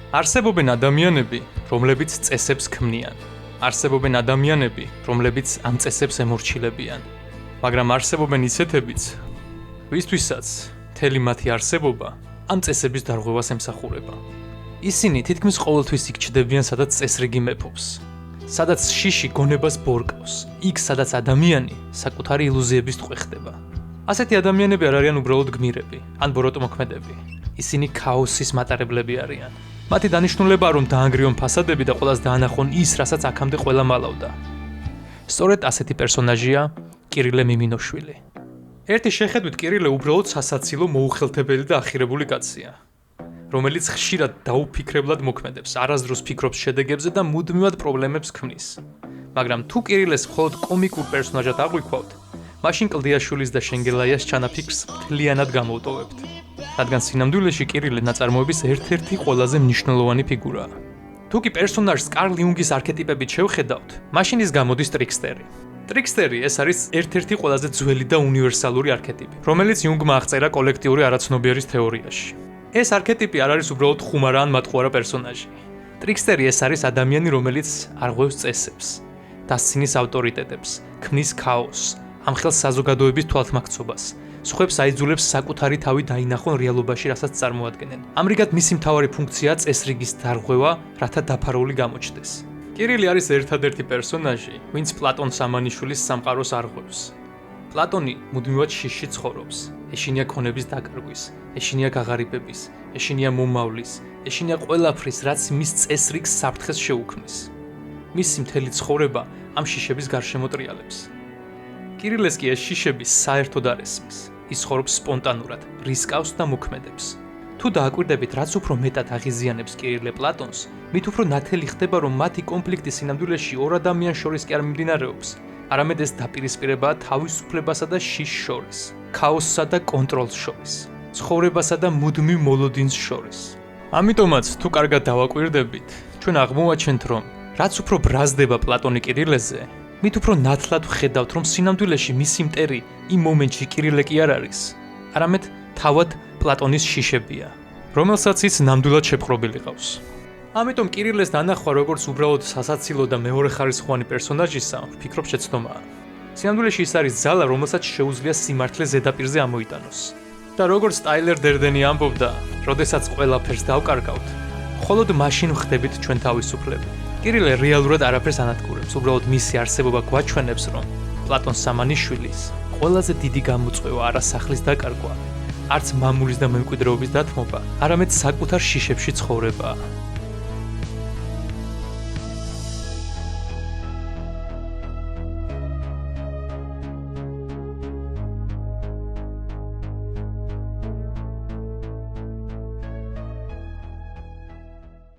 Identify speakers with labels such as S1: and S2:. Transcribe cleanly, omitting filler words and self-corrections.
S1: არსებობენ ადამიანები, რომლებიც წესებს ქმნიან. არსებობენ ადამიანები, რომლებიც ამ წესებს ემორჩილებიან. მაგრამ არსებობენ ისეთებიც, ვისთვისაც მთელი მათი არსებობა ამ წესების დარღვევას ემსახურება. ისინი თითქმის ყოველთვის იქ ჩდებიან, სადაც წესრიგი მეფობს. სადაც შიში გონებას ბორკავს, იქ სადაც ადამიანი საკუთარი ილუზიების ტყვე ხდება. ასეთი ადამიანები არ არიან უბრალოდ გმირები ან ბოროტმოქმედები. ისინი ქაოსის მატარებლები არიან. მათი დანიშნულებაა, რომ დაანგრიონ ფასადები და ყველას დაანახონ ის, რასაც აქამდე ყველა მალავდა. სწორედ ასეთი პერსონაჟია კირილე მიმინოშვილი. ერთი შეხედვით კირილე უბრალოდ სასაცილო, მოუხელთებელი და ახირებული კაცია, რომელიც ხშირად დაუფიქრებლად მოქმედებს, არასდროს ფიქრობს შედეგებზე და მუდმივად პრობლემებს ქმნის. მაგრამ თუ კირილეს მხოლოდ კომიკურ პერსონაჟად აღვიქვავთ, მაშინ კლდიაშვილის და შენგელაიას ჩანაფიქრს მთლიანად გამოვტოვებთ. რადგან სინამდვილეში კირილე ნაწარმოების ერთ-ერთი ყველაზე მნიშვნელოვანი ფიგურაა. თუ კი პერსონაჟს კარლ იუნგის არქეტიპებით შევხედავთ, მაშინ ის გამოდის ტრიქსტერი. ტრიქსტერი ეს არის ერთ-ერთი ყველაზე ძველი და უნივერსალური არქეტიპი, რომელიც იუნგმა აღწერა კოლექტიური არაცნობიერის თეორიაში. ეს არქეტიპი არ არის უბრალოდ ხუმარა ან მატყუარა პერსონაჟი. ტრიქსტერი ეს არის ადამიანი, რომელიც არღვევს წესებს, დასცინის ავტორიტეტებს, ქმნის ქაოსს, ამხელს საზოგადოების თვალთმაქცობას, სხვებს აიძულებს საკუთარი თავი დაინახონ რეალობაში, რასაც წარმოადგენენ. ამრიგად მისი მთავარი ფუნქციაა წესრიგის დარღვევა, რათა დაფარული გამოჩნდეს. კირილი არის ერთადერთი პერსონაჟი, ვინც პლატონ სამანიშვილის სამყაროს არღვევს. პლატონი მუდმივად შიშში ცხოვრობს, ეშინია ქონების დაკარგვის, ეშინია გაღარიბების, ეშინია მომავლის, ეშინია ყველაფრის, რაც მის წესრიგს საფრთხეს შეუქმნის. მისი მთელი ცხოვრება ამ შიშების გარშემო ტრიალებს. კირილეს კი ეს შიშები საერთოდ არ ესმის. ის ცხოვრობს სპონტანურად, რისკავს და მოქმედებს. თუ დააკვირდებით, რაც უფრო მეტად აღიზიანებს კირილე პლატონს, მით უფრო ნათელი ხდება, რომ მათი კონფლიქტი სინამდვილეში ორ ადამიანს შორის კი არ მიმდინარეობს, არამედ ეს დაპირისპირებაა თავისუფლებასა და შიშს შორის, ქაოსსა და კონტროლს შორის, ცხოვრებასა და მუდმივ მოლოდინს შორის. ამიტომაც, თუ კარგად დავაკვირდებით, ჩვენ აღმოვაჩენთ, რომ რაც უფრო ბრაზდება პლატონი კირილეზე, მით უფრო ნათლად ვხედავთ, რომ სინამდვილეში მისი მტერი იმ მომენტში კირილე კი არ არის, არამედ თავად პლატონის შიშებია, რომელსაც ის ნამდვილად შეპყრობილი ყავს. ამიტომ კირილეს დანახვა როგორც უბრალოდ სასაცილო და მეორეხარისხოვანი პერსონაჟისა, ვფიქრობ შეცდომაა. სინამდვილეში ის არის ძალა, რომელსაც შეუძლია სიმართლე ზედაპირზე ამოიტანოს. და როგორც ტაილერ დერდენი ამბობდა, როდესაც ყველაფერს დავკარგავთ, მხოლოდ მაშინ ვხდებით ჩვენ თავისუფლები. კირილე რეალურად არაფერს ანადგურებს, უბრალოდ მისი არსებობა გვაჩვენებს, რომ პლატონ სამანიშვილის ყველაზე დიდი გამოწვევა არა სახლის დაკარგვა, არც მამულის და მემკვიდრეობის დათმობა, არამედ საკუთარ შიშებში ცხოვრებაა.